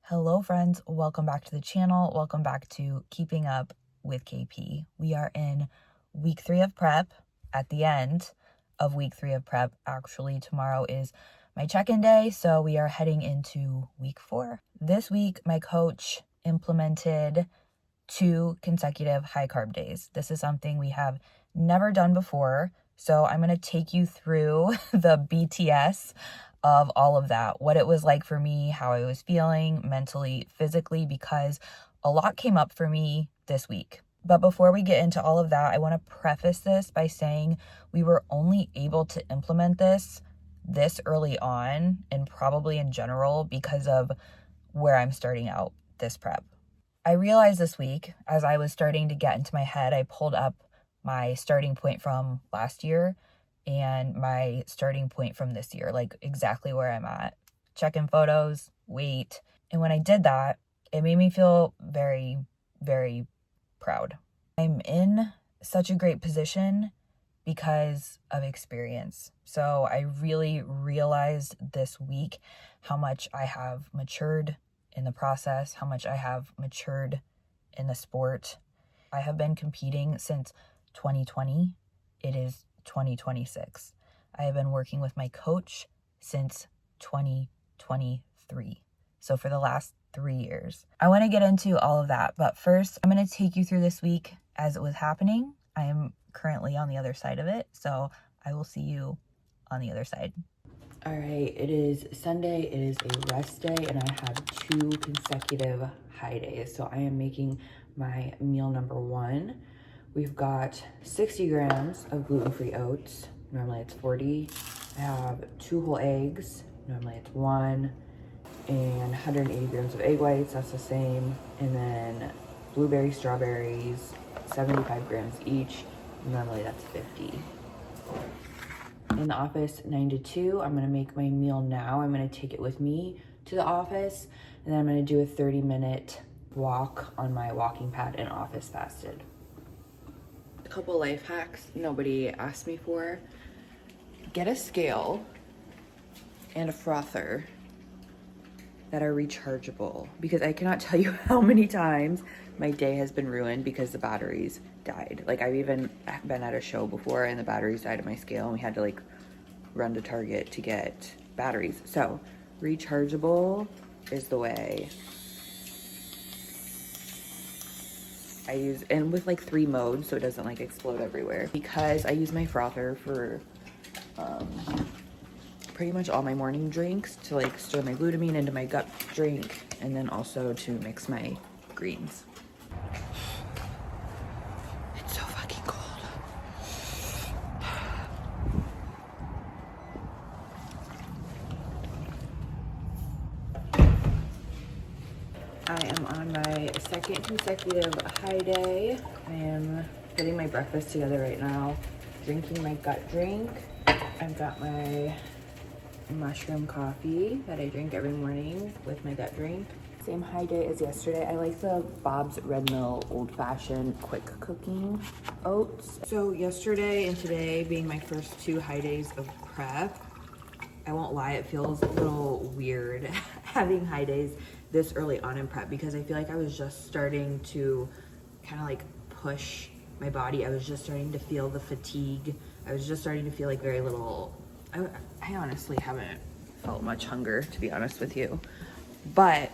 Hello friends, welcome back to the channel. Welcome back to Keeping Up with KP. We are in week 3 of prep. At the end of week 3 of prep, actually tomorrow is my check-in day, so we are heading into week 4. This week, my coach implemented 2 consecutive high-carb days. This is something we have never done before, so I'm going to take you through the BTS of all of that, what it was like for me, how I was feeling mentally, physically, because a lot came up for me this week. But before we get into all of that, I want to preface this by saying we were only able to implement this early on, and probably in general, because of where I'm starting out this prep. I realized this week, as I was starting to get into my head, I pulled up my starting point from last year and my starting point from this year, like exactly where I'm at. Check-in photos, weight. And when I did that, it made me feel very, very proud. I'm in such a great position because of experience. So I really realized this week how much I have matured in the process, how much I have matured in the sport. I have been competing since 2020. It is 2026. I have been working with my coach since 2023. So for the last 3 years. I want to get into all of that, but first I'm going to take you through this week as it was happening. I am currently on the other side of it, so I will see you on the other side. All right, it is Sunday, it is a rest day, and I have 2 consecutive high days. So I am making my meal number 1. We've got 60 grams of gluten-free oats. Normally it's 40. I have 2 whole eggs. Normally it's 1. And 180 grams of egg whites, that's the same. And then blueberries, strawberries, 75 grams each. Normally that's 50. In the office, 9 to 2. I'm gonna make my meal now. I'm gonna take it with me to the office. And then I'm gonna do a 30-minute walk on my walking pad and office fasted. A couple life hacks nobody asked me for. Get a scale and a frother that are rechargeable, because I cannot tell you how many times my day has been ruined because the batteries died. Like, I've even been at a show before and the batteries died at my scale and we had to like run to Target to get batteries. So rechargeable is the way. I use, and with like 3 modes so it doesn't like explode everywhere, because I use my frother for pretty much all my morning drinks, to like stir my glutamine into my gut drink, and then also to mix my greens. It's so fucking cold. I am on my 2nd consecutive high day. I am putting my breakfast together right now, drinking my gut drink. I've got my mushroom coffee that I drink every morning with my gut drink. Same high day as yesterday. I like the Bob's Red Mill Old Fashioned quick cooking oats. So yesterday and today being my first 2 high days of prep, I won't lie, it feels a little weird having high days this early on in prep, because I feel like I was just starting to kind of like push my body. I was just starting to feel the fatigue. I was just starting to feel like very little. I honestly haven't felt much hunger, to be honest with you. But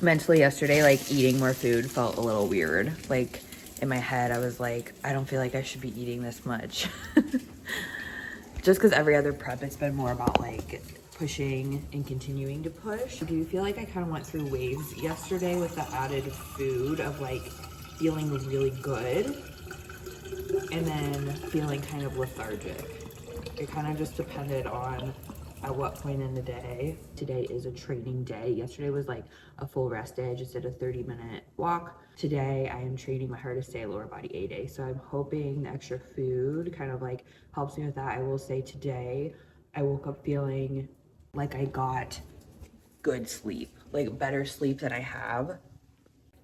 mentally yesterday, like eating more food felt a little weird. Like in my head, I was like, I don't feel like I should be eating this much. Just because every other prep, it's been more about like pushing and continuing to push. I do feel like I kind of went through waves yesterday with the added food of like feeling really good and then feeling kind of lethargic. It kind of just depended on at what point in the day. Today is a training day. Yesterday was like a full rest day. I just did a 30-minute walk. Today I am training my hardest day, lower body A day. So I'm hoping the extra food kind of like helps me with that. I will say today I woke up feeling like I got good sleep, like better sleep than I have.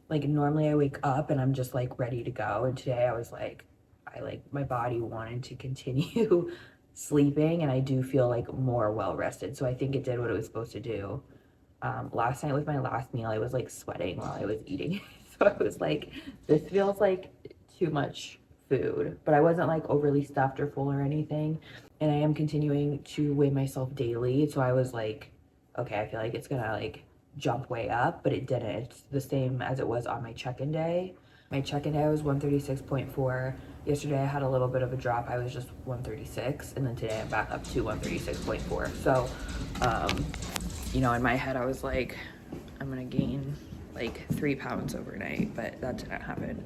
Like normally I wake up and I'm just like ready to go. And today I was like, my body wanted to continue sleeping, and I do feel like more well rested. So I think it did what it was supposed to do. Last night was my last meal. I was like sweating while I was eating. So I was like, this feels like too much food, but I wasn't like overly stuffed or full or anything. And I am continuing to weigh myself daily. So I was like, okay, I feel like it's gonna like jump way up, but it didn't. It's the same as it was on my check-in day. My check-in day was 136.4. Yesterday I had a little bit of a drop. I was just 136, and then today I'm back up to 136.4. So, you know, in my head I was like, I'm gonna gain like 3 pounds overnight, but that didn't happen.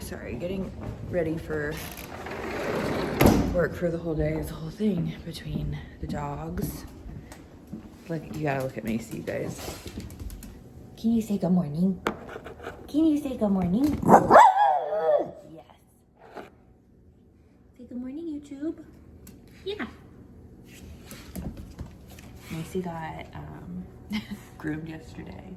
Sorry, getting ready for work for the whole day is the whole thing between the dogs. Like, you gotta look at Macy, you guys. Can you say good morning? Can you say good morning? Yes. Say good morning, YouTube. Yeah. Macy got groomed yesterday.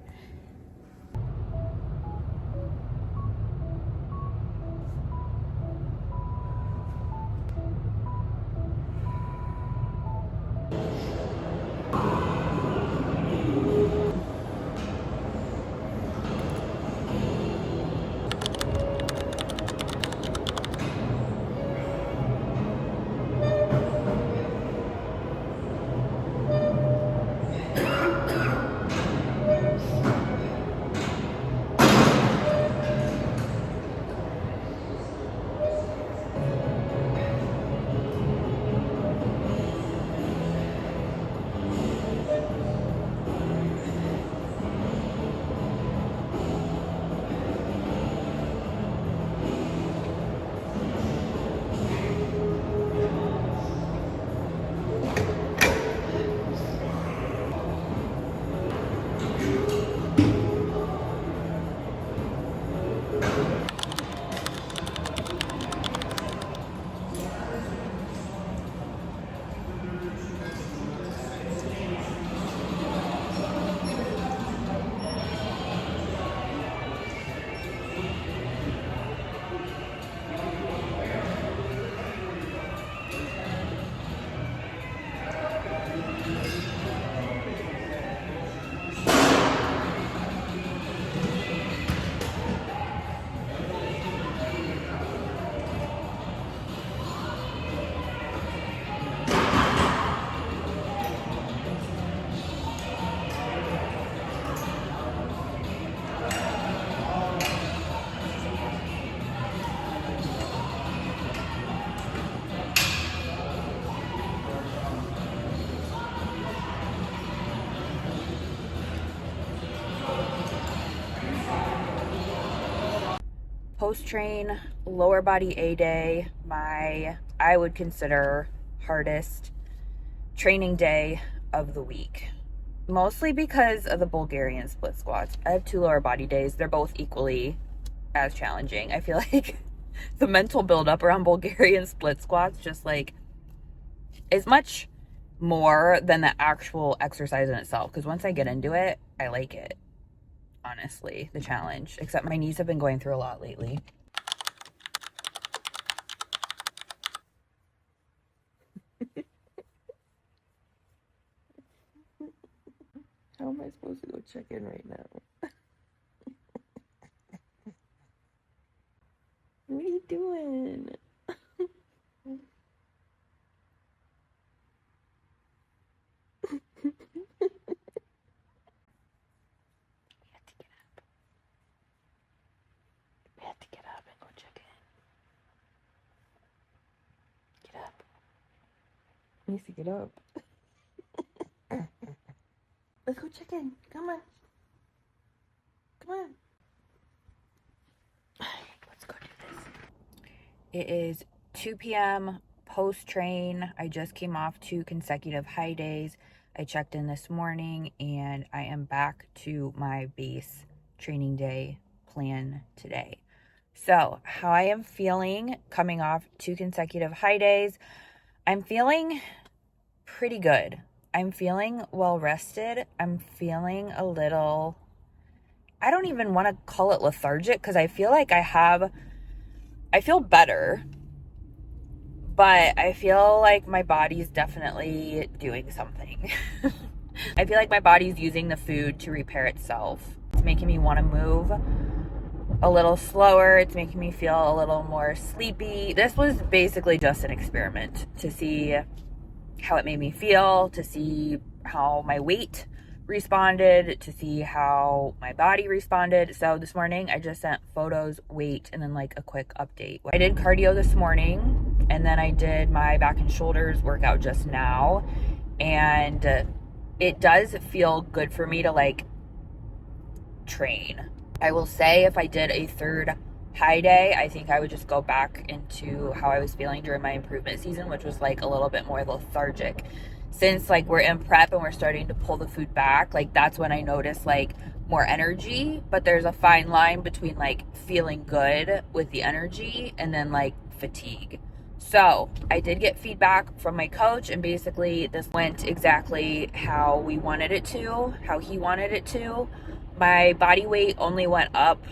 Post-train lower body A day, I would consider hardest training day of the week. Mostly because of the Bulgarian split squats. I have 2 lower body days. They're both equally as challenging. I feel like the mental buildup around Bulgarian split squats just like is much more than the actual exercise in itself. Because once I get into it, I like it. Honestly, the challenge. Except my knees have been going through a lot lately. How am I supposed to go check in right now? What are you doing? We have to get up and go check in. Get up. Needs to get up. Let's go check in. Come on. Come on. Let's go do this. It is 2 p.m. post-train. I just came off 2 consecutive high days. I checked in this morning and I am back to my base training day plan today. So, how I am feeling coming off 2 consecutive high days, I'm feeling pretty good. I'm feeling well rested. I'm feeling a little, I don't even want to call it lethargic because I feel like I feel better, but I feel like my body's definitely doing something. I feel like my body's using the food to repair itself. It's making me want to move a little slower. It's making me feel a little more sleepy. This was basically just an experiment to see how it made me feel, to see how my weight responded, to see how my body responded. So this morning I just sent photos, weight, and then like a quick update. I did cardio this morning, and then I did my back and shoulders workout just now, and it does feel good for me to like train. I will say if I did a third high day, I think I would just go back into how I was feeling during my improvement season, which was like a little bit more lethargic. Since like we're in prep and we're starting to pull the food back, like that's when I notice like more energy, but there's a fine line between like feeling good with the energy and then like fatigue. So I did get feedback from my coach, and basically this went exactly how we wanted it to, how he wanted it to. My body weight only went up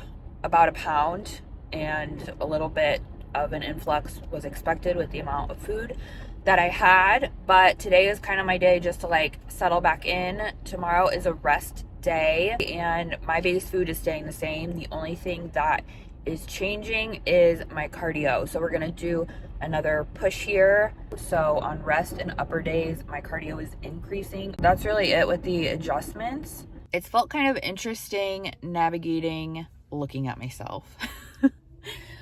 about a pound, and a little bit of an influx was expected with the amount of food that I had. But today is kind of my day just to like settle back in. Tomorrow is a rest day, and my base food is staying the same. The only thing that is changing is my cardio. So we're gonna do another push here. So on rest and upper days, my cardio is increasing. That's really it with the adjustments. It's felt kind of interesting navigating looking at myself,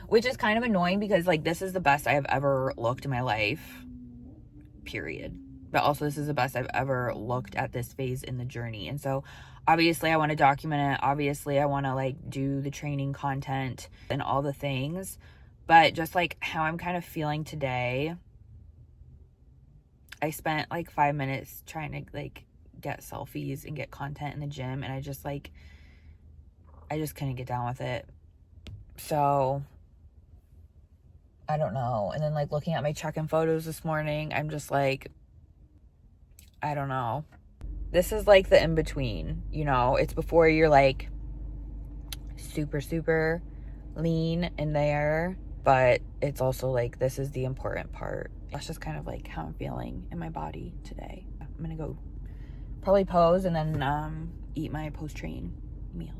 which is kind of annoying because like this is the best I have ever looked in my life, period. But also this is the best I've ever looked at this phase in the journey. And so obviously I want to document it. Obviously I want to like do the training content and all the things, but just like how I'm kind of feeling today, I spent like 5 minutes trying to like get selfies and get content in the gym, and I just couldn't get down with it. So I don't know. And then like looking at my check-in photos this morning, I'm just like, I don't know. This is like the in-between, you know? It's before you're like super lean in there, but it's also like this is the important part. That's just kind of like how I'm feeling in my body today. I'm gonna go probably pose and then eat my post-train meal.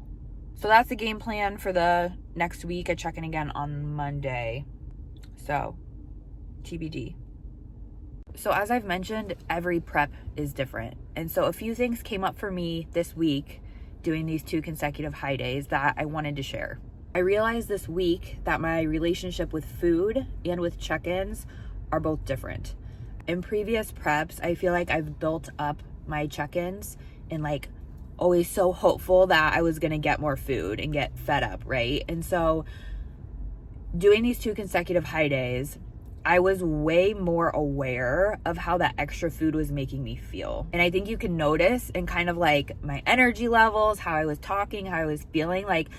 So that's the game plan for the next week. I check in again on Monday. So TBD. So as I've mentioned, every prep is different. And so a few things came up for me this week doing these 2 consecutive high days that I wanted to share. I realized this week that my relationship with food and with check-ins are both different. In previous preps, I feel like I've built up my check-ins and like always so hopeful that I was gonna get more food and get fed up, right? And so doing these 2 consecutive high days, I was way more aware of how that extra food was making me feel. And I think you can notice in kind of like my energy levels, how I was talking, how I was feeling. Like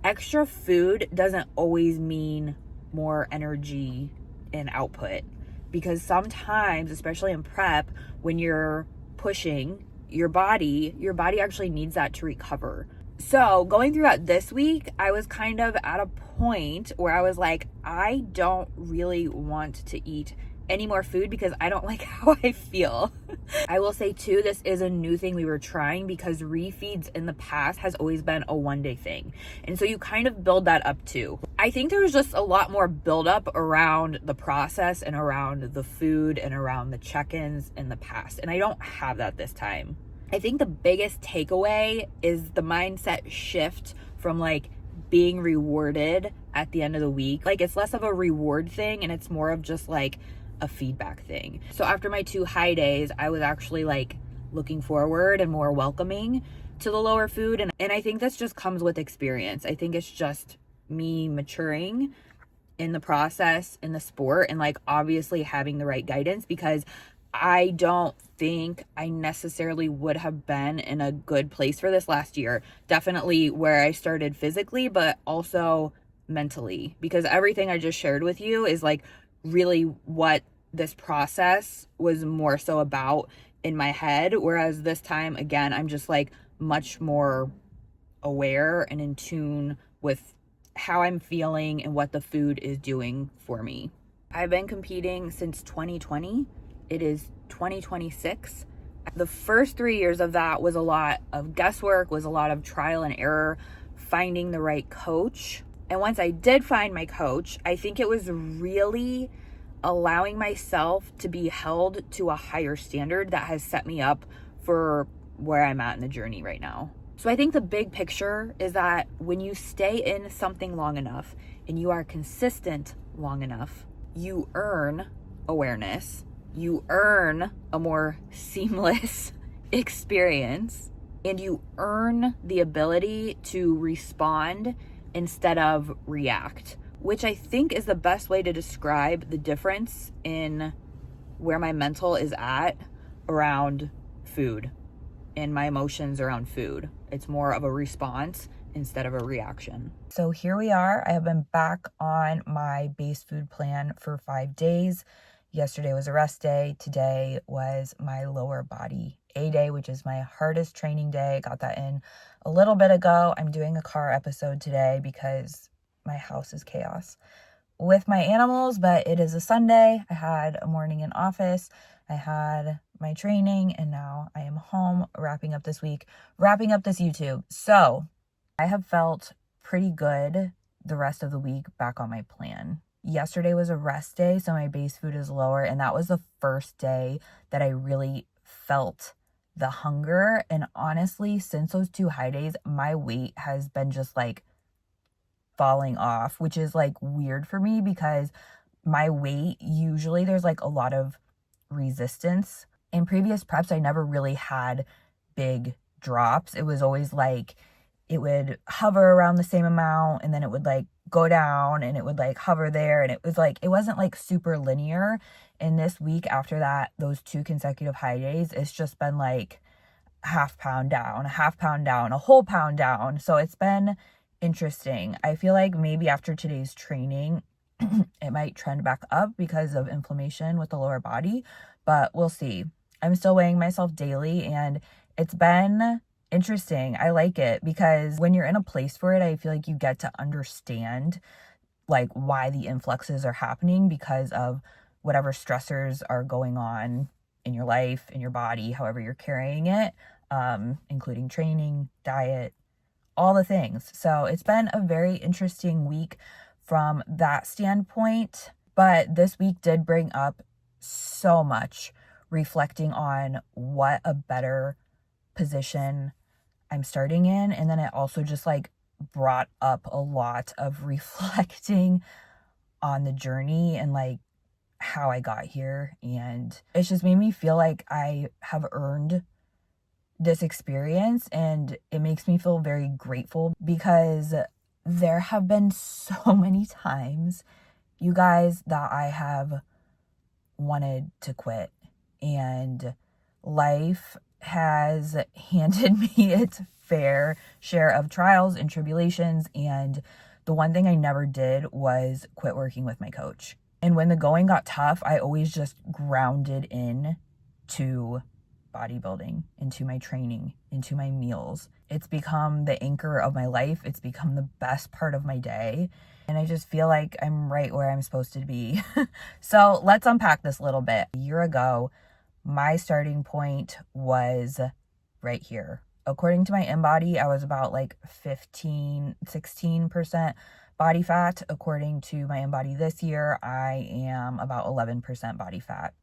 extra food doesn't always mean more energy and output, because sometimes, especially in prep, when you're pushing your body actually needs that to recover. So going through that this week, I was kind of at a point where I was like, I don't really want to eat any more food because I don't like how I feel. I will say too, this is a new thing we were trying because refeeds in the past has always been a 1-day thing. And so you kind of build that up too. I think there was just a lot more buildup around the process and around the food and around the check-ins in the past. And I don't have that this time. I think the biggest takeaway is the mindset shift from like being rewarded at the end of the week. Like it's less of a reward thing and it's more of just like a feedback thing. So after my 2 high days, I was actually like looking forward and more welcoming to the lower food. And I think this just comes with experience. I think it's just me maturing in the process, in the sport, and like obviously having the right guidance, because I don't think I necessarily would have been in a good place for this last year. Definitely where I started physically, but also mentally, because everything I just shared with you is like really what this process was more so about in my head. Whereas this time, again, I'm just like much more aware and in tune with how I'm feeling and what the food is doing for me. I've been competing since 2020. It is 2026. The first 3 years of that was a lot of guesswork, was a lot of trial and error, finding the right coach. And once I did find my coach, I think it was really allowing myself to be held to a higher standard that has set me up for where I'm at in the journey right now. So I think the big picture is that when you stay in something long enough and you are consistent long enough, you earn awareness, you earn a more seamless experience, and you earn the ability to respond instead of react, which I think is the best way to describe the difference in where my mental is at around food and my emotions around food. It's more of a response instead of a reaction. So here we are. I have been back on my base food plan for 5 days. Yesterday was a rest day. Today was my lower body A day, which is my hardest training day. Got that in a little bit ago. I'm doing a car episode today because my house is chaos with my animals, but it is a Sunday. I had a morning in office. I had my training, and now I am home wrapping up this week, wrapping up this YouTube. So I have felt pretty good the rest of the week back on my plan. Yesterday was a rest day, so my base food is lower, and that was the first day that I really felt the hunger. And honestly, since those 2 high days, my weight has been just like falling off, which is like weird for me because my weight, usually there's like a lot of resistance. In previous preps, I never really had big drops. It was always like it would hover around the same amount and then it would like go down and it would like hover there, and it was like it wasn't like super linear. And this week after that, those 2 consecutive high days, it's just been like half pound down, a half pound down, a whole pound down. So it's been interesting. I feel like maybe after today's training it might trend back up because of inflammation with the lower body, but we'll see. I'm still weighing myself daily, and it's been interesting. I like it because when you're in a place for it, I feel like you get to understand like why the influxes are happening because of whatever stressors are going on in your life, in your body, however you're carrying it, including training, diet, all the things. So it's been a very interesting week from that standpoint, but this week did bring up so much reflecting on what a better position I'm starting in. And then it also just like brought up a lot of reflecting on the journey and like how I got here. And it's just made me feel like I have earned this experience, and it makes me feel very grateful because there have been so many times, you guys, that I have wanted to quit, and life has handed me its fair share of trials and tribulations. And the one thing I never did was quit working with my coach. And when the going got tough, I always just grounded in to bodybuilding, into my training, into my meals. It's become the anchor of my life. It's become the best part of my day. And I just feel like I'm right where I'm supposed to be. So let's unpack this a little bit. A year ago, my starting point was right here. According to my InBody, I was about like 16% body fat. According to my InBody this year, I am about 11% body fat.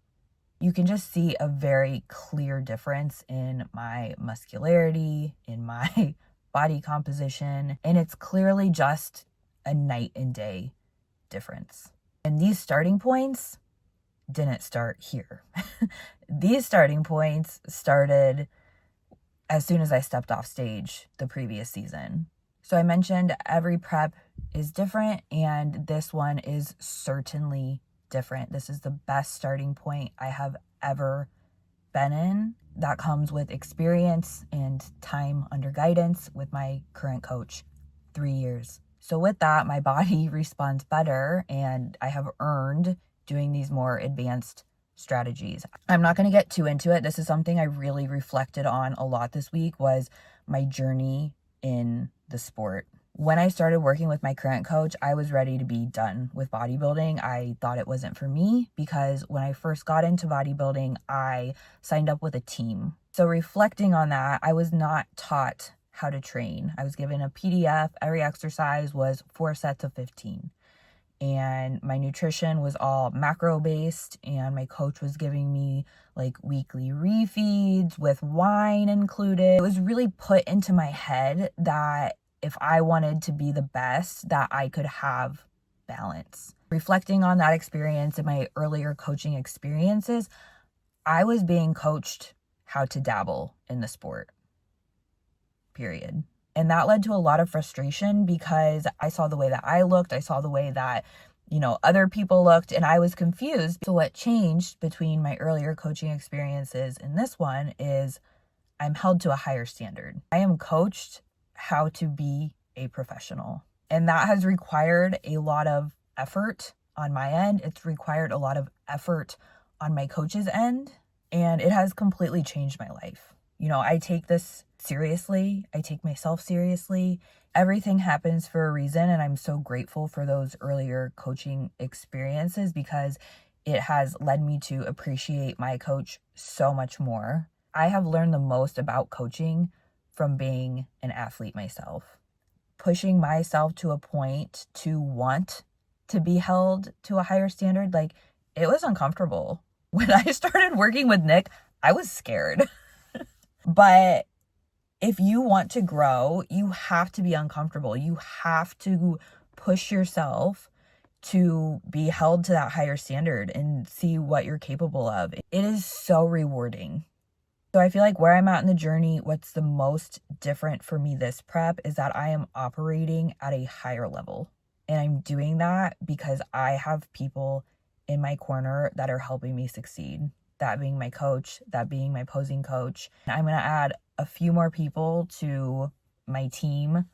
You can just see a very clear difference in my muscularity, in my body composition, and it's clearly just a night and day difference. And these starting points didn't start here. These starting points started as soon as I stepped off stage the previous season. So I mentioned every prep is different, and this one is certainly different. This is the best starting point I have ever been in. That comes with experience and time under guidance with my current coach, 3 years. So with that, my body responds better, and I have earned doing these more advanced strategies. I'm not going to get too into it. This is something I really reflected on a lot this week, was my journey in the sport. When I started working with my current coach, I was ready to be done with bodybuilding. I thought it wasn't for me because when I first got into bodybuilding, I signed up with a team. So reflecting on that, I was not taught how to train. I was given a PDF. Every exercise was 4 sets of 15. And my nutrition was all macro based, and my coach was giving me like weekly refeeds with wine included. It was really put into my head that if I wanted to be the best, that I could have balance. Reflecting on that experience and my earlier coaching experiences, I was being coached how to dabble in the sport, period. And that led to a lot of frustration because I saw the way that I looked. I saw the way that, other people looked, and I was confused. So what changed between my earlier coaching experiences and this one is I'm held to a higher standard. I am coached how to be a professional. And that has required a lot of effort on my end. It's required a lot of effort on my coach's end. And it has completely changed my life. I take this seriously. I take myself seriously. Everything happens for a reason. And I'm so grateful for those earlier coaching experiences because it has led me to appreciate my coach so much more. I have learned the most about coaching from being an athlete myself. Pushing myself to a point to want to be held to a higher standard, it was uncomfortable. When I started working with Nick, I was scared. But if you want to grow, you have to be uncomfortable. You have to push yourself to be held to that higher standard and see what you're capable of. It is so rewarding. So I feel like where I'm at in the journey, what's the most different for me this prep is that I am operating at a higher level. And I'm doing that because I have people in my corner that are helping me succeed. That being my coach, that being my posing coach. I'm going to add a few more people to my team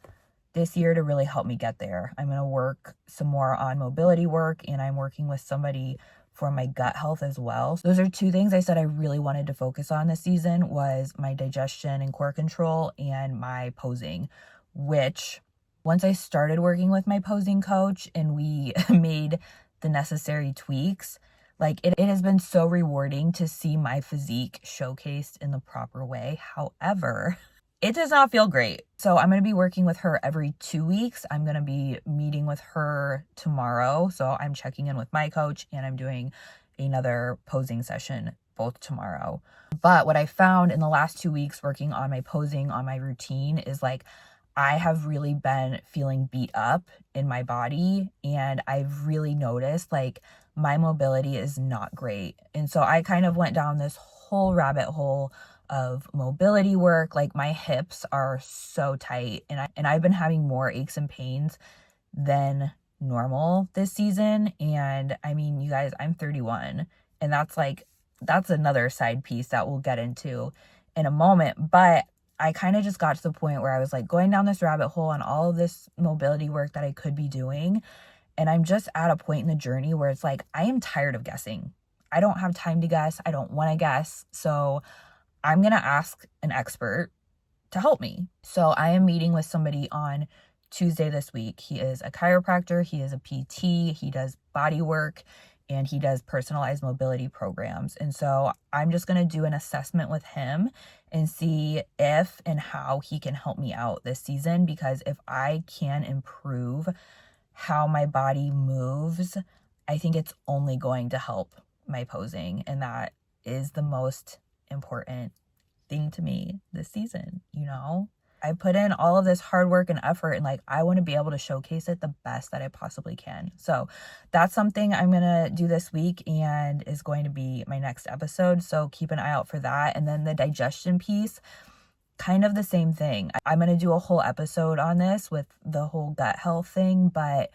this year to really help me get there. I'm going to work some more on mobility work, and I'm working with somebody for my gut health as well. So those are 2 things I said I really wanted to focus on this season was my digestion and core control and my posing, which once I started working with my posing coach and we made the necessary tweaks, it has been so rewarding to see my physique showcased in the proper way. However, it does not feel great. So I'm going to be working with her every 2 weeks. I'm going to be meeting with her tomorrow. So I'm checking in with my coach and I'm doing another posing session both tomorrow. But what I found in the last 2 weeks working on my posing, on my routine is I have really been feeling beat up in my body, and I've really noticed my mobility is not great. And so I kind of went down this whole rabbit hole of mobility work. My hips are so tight, and I've been having more aches and pains than normal this season. And I mean, you guys, I'm 31, and that's another side piece that we'll get into in a moment. But I kind of just got to the point where I was going down this rabbit hole on all of this mobility work that I could be doing. And I'm just at a point in the journey where it's I am tired of guessing. I don't have time to guess. I don't want to guess. So I'm going to ask an expert to help me. So I am meeting with somebody on Tuesday this week. He is a chiropractor. He is a PT. He does body work, and he does personalized mobility programs. And so I'm just going to do an assessment with him and see if and how he can help me out this season, because if I can improve how my body moves, I think it's only going to help my posing. And that is the most important thing to me this season. I put in all of this hard work and effort, and I want to be able to showcase it the best that I possibly can. So that's something I'm going to do this week and is going to be my next episode. So keep an eye out for that. And then the digestion piece, kind of the same thing. I'm going to do a whole episode on this with the whole gut health thing, but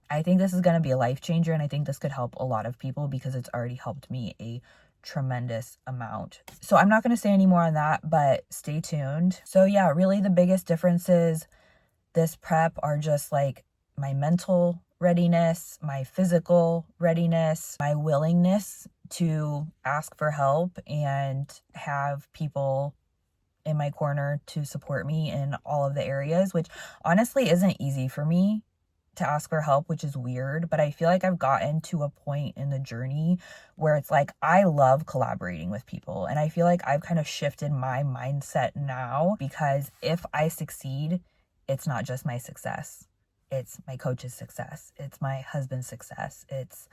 I think this is going to be a life changer, and I think this could help a lot of people because it's already helped me a tremendous amount. So I'm not going to say any more on that, but stay tuned. So yeah, really the biggest differences this prep are just my mental readiness, my physical readiness, my willingness to ask for help and have people in my corner to support me in all of the areas, which honestly isn't easy for me to ask for help, which is weird. But I feel like I've gotten to a point in the journey where it's like, I love collaborating with people. And I feel like I've kind of shifted my mindset now, because if I succeed, it's not just my success. It's my coach's success. It's my husband's success. It's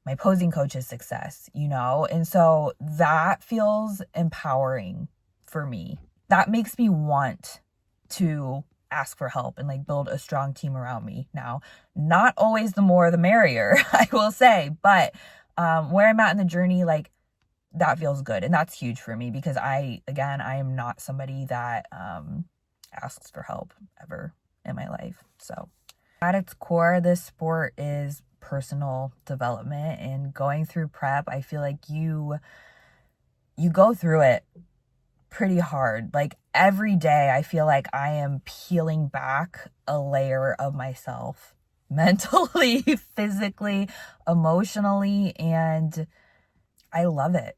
my posing coach's success, you know? And so that feels empowering for me. That makes me want to ask for help and like build a strong team around me. Now, not always the more the merrier, I will say, but where I'm at in the journey, like that feels good. And that's huge for me, because I am not somebody that asks for help ever in my life. So at its core, this sport is personal development, and going through prep, I feel like you go through it pretty hard. Like every day I feel like I am peeling back a layer of myself, mentally, physically, emotionally, and I love it.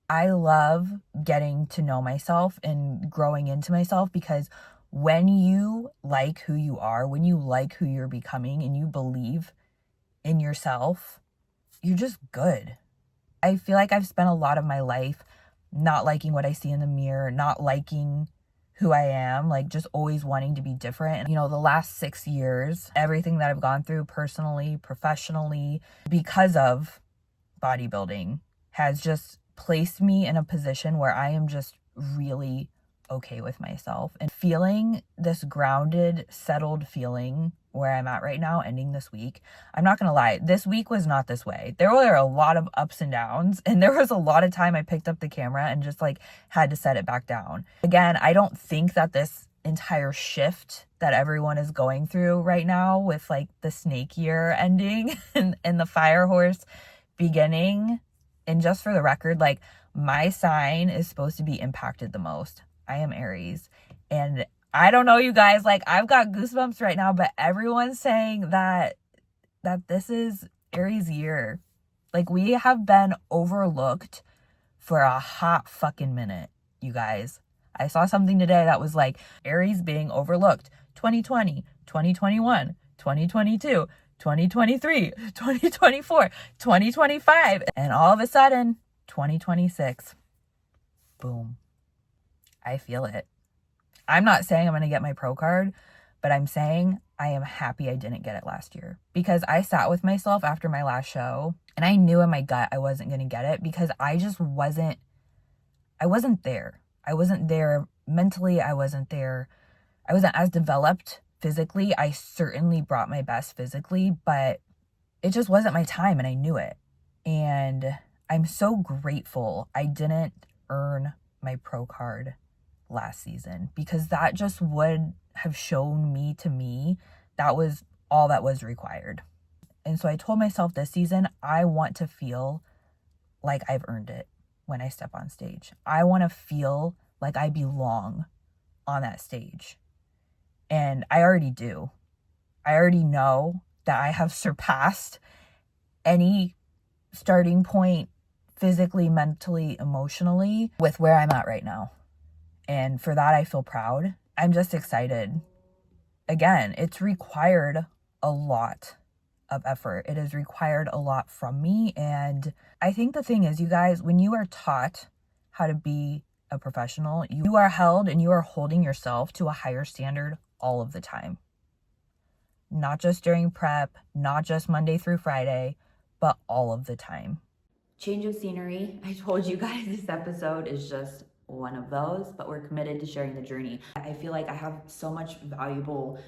I love getting to know myself and growing into myself, because when you like who you are, when you like who you're becoming, and you believe in yourself, you're just good. I feel like I've spent a lot of my life not liking what I see in the mirror, not liking who I am, like just always wanting to be different. And, you know, the last 6 years, everything that I've gone through personally, professionally, because of bodybuilding, has just placed me in a position where I am just really okay with myself, and feeling this grounded, settled feeling where I'm at right now, ending this week. I'm not gonna lie, this week was not this way. There were a lot of ups and downs, and there was a lot of time I picked up the camera and just like had to set it back down. Again, I don't think that this entire shift that everyone is going through right now, with like the snake year ending and the fire horse beginning, and just for the record, like my sign is supposed to be impacted the most. I am Aries, and I don't know, you guys, like I've got goosebumps right now, but everyone's saying that this is Aries year. Like we have been overlooked for a hot fucking minute, you guys. I saw something today that was like Aries being overlooked 2020, 2021, 2022, 2023, 2024, 2025, and all of a sudden 2026. Boom. I feel it. I'm not saying I'm going to get my pro card, but I'm saying I am happy I didn't get it last year, because I sat with myself after my last show and I knew in my gut I wasn't going to get it, because I wasn't there. I wasn't there mentally. I wasn't there. I wasn't as developed physically. I certainly brought my best physically, but it just wasn't my time, and I knew it. And I'm so grateful I didn't earn my pro card last season, because that just would have shown me that was all that was required. And so I told myself this season, I want to feel like I've earned it when I step on stage. I want to feel like I belong on that stage. And I already do. I already know that I have surpassed any starting point physically, mentally, emotionally with where I'm at right now. And for that, I feel proud. I'm just excited. Again, it's required a lot of effort. It has required a lot from me. And I think the thing is, you guys, when you are taught how to be a professional, you are held and you are holding yourself to a higher standard all of the time. Not just during prep, not just Monday through Friday, but all of the time. Change of scenery. I told you guys this episode is just one of those, but we're committed to sharing the journey. I feel like I have so much valuable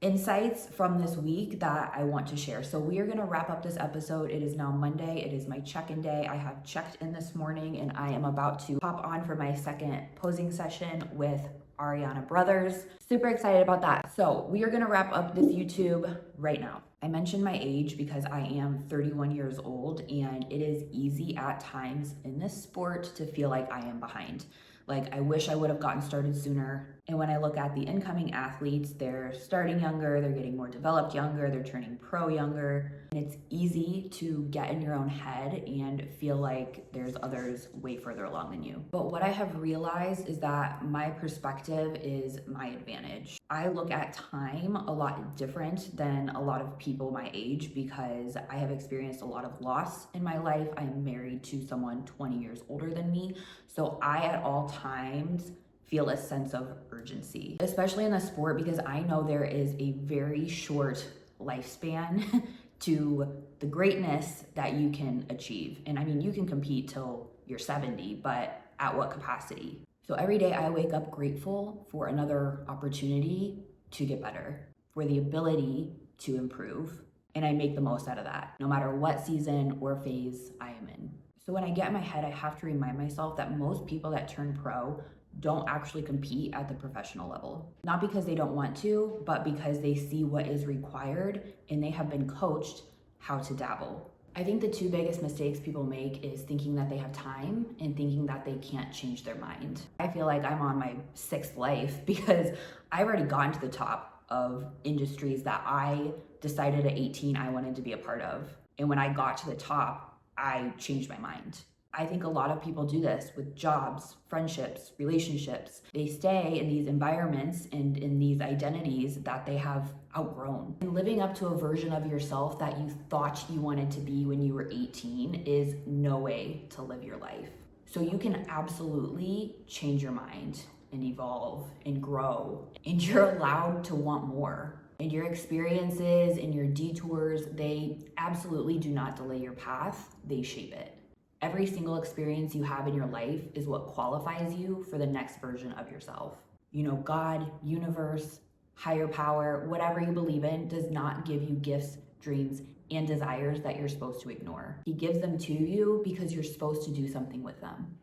insights from this week that I want to share. So we are going to wrap up this episode. It is now Monday. It is my check-in day. I have checked in this morning and I am about to hop on for my second posing session with Ariana Brothers. Super excited about that. So we are going to wrap up this YouTube right now. I mentioned my age because I am 31 years old, and it is easy at times in this sport to feel like I am behind. Like I wish I would have gotten started sooner. And when I look at the incoming athletes, they're starting younger, they're getting more developed younger, they're turning pro younger. And it's easy to get in your own head and feel like there's others way further along than you. But what I have realized is that my perspective is my advantage. I look at time a lot different than a lot of people my age because I have experienced a lot of loss in my life. I'm married to someone 20 years older than me. So I at all times feel a sense of urgency, especially in the sport, because I know there is a very short lifespan to the greatness that you can achieve. And I mean, you can compete till you're 70, but at what capacity? So every day I wake up grateful for another opportunity to get better, for the ability to improve, and I make the most out of that, no matter what season or phase I am in. So when I get in my head, I have to remind myself that most people that turn pro don't actually compete at the professional level. Not because they don't want to, but because they see what is required and they have been coached how to dabble. I think the two biggest mistakes people make is thinking that they have time and thinking that they can't change their mind. I feel like I'm on my sixth life because I've already gotten to the top of industries that I decided at 18 I wanted to be a part of. And when I got to the top, I changed my mind. I think a lot of people do this with jobs, friendships, relationships. They stay in these environments and in these identities that they have outgrown. And living up to a version of yourself that you thought you wanted to be when you were 18 is no way to live your life. So you can absolutely change your mind and evolve and grow, and you're allowed to want more. And your experiences and your detours, they absolutely do not delay your path, they shape it. Every single experience you have in your life is what qualifies you for the next version of yourself. You know, God, universe, higher power, whatever you believe in, does not give you gifts, dreams, and desires that you're supposed to ignore. He gives them to you because you're supposed to do something with them.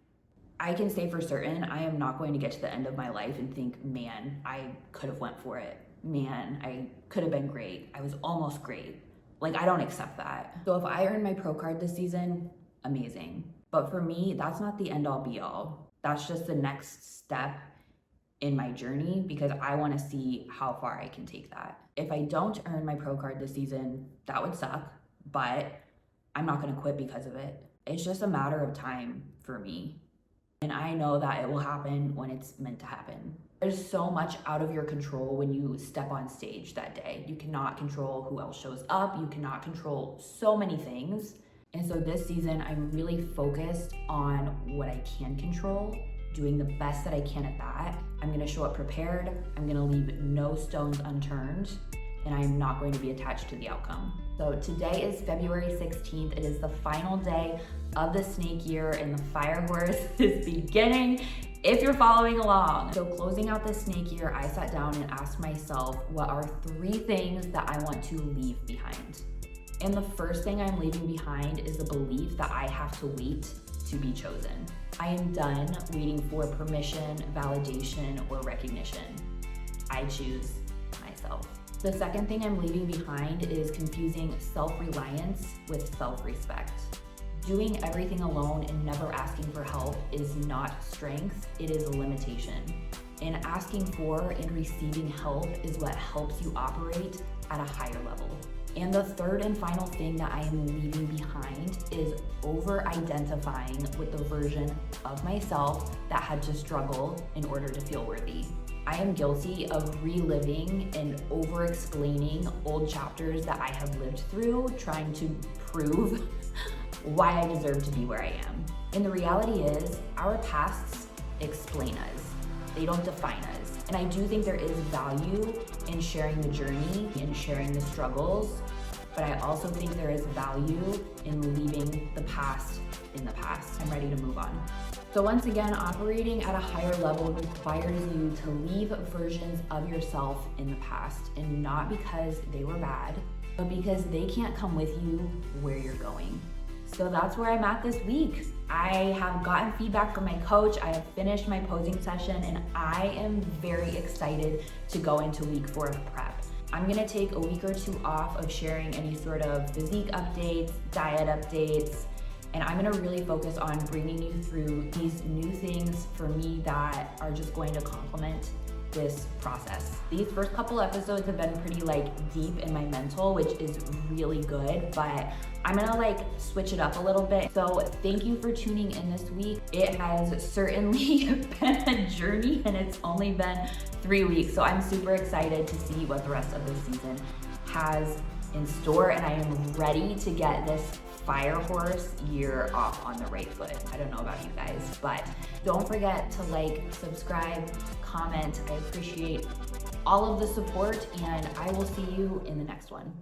I can say for certain, I am not going to get to the end of my life and think, man, I could have went for it. Man, I could have been great. I was almost great. Like, I don't accept that. So if I earn my pro card this season, amazing. But for me, that's not the end all be all. That's just the next step in my journey because I want to see how far I can take that. If I don't earn my pro card this season, that would suck, but I'm not going to quit because of it. It's just a matter of time for me. And I know that it will happen when it's meant to happen. There's so much out of your control when you step on stage that day. You cannot control who else shows up. You cannot control so many things. And so this season, I'm really focused on what I can control, doing the best that I can at that. I'm gonna show up prepared. I'm gonna leave no stones unturned, and I'm not going to be attached to the outcome. So today is February 16th. It is the final day of the snake year, and the fire horse is beginning if you're following along. So closing out the snake year, I sat down and asked myself, what are 3 things that I want to leave behind? And the first thing I'm leaving behind is the belief that I have to wait to be chosen. I am done waiting for permission, validation, or recognition. I choose myself. The second thing I'm leaving behind is confusing self-reliance with self-respect. Doing everything alone and never asking for help is not strength, it is a limitation. And asking for and receiving help is what helps you operate at a higher level. And the third and final thing that I am leaving behind is over-identifying with the version of myself that had to struggle in order to feel worthy. I am guilty of reliving and over-explaining old chapters that I have lived through, trying to prove why I deserve to be where I am. And the reality is, our pasts explain us. They don't define us. And I do think there is value in sharing the journey and sharing the struggles, but I also think there is value in leaving the past in the past. I'm ready to move on. So once again, operating at a higher level requires you to leave versions of yourself in the past, and not because they were bad, but because they can't come with you where you're going. So that's where I'm at this week. I have gotten feedback from my coach. I have finished my posing session, and I am very excited to go into week 4 of prep. I'm gonna take a week or 2 off of sharing any sort of physique updates, diet updates, and I'm gonna really focus on bringing you through these new things for me that are just going to complement this process. These first couple episodes have been pretty like deep in my mental, which is really good, but I'm gonna like switch it up a little bit. So thank you for tuning in this week. It has certainly been a journey and it's only been 3 weeks. So I'm super excited to see what the rest of this season has in store, and I am ready to get this fire horse year off on the right foot. I don't know about you guys, but don't forget to like, subscribe, comment. I appreciate all of the support, and I will see you in the next one.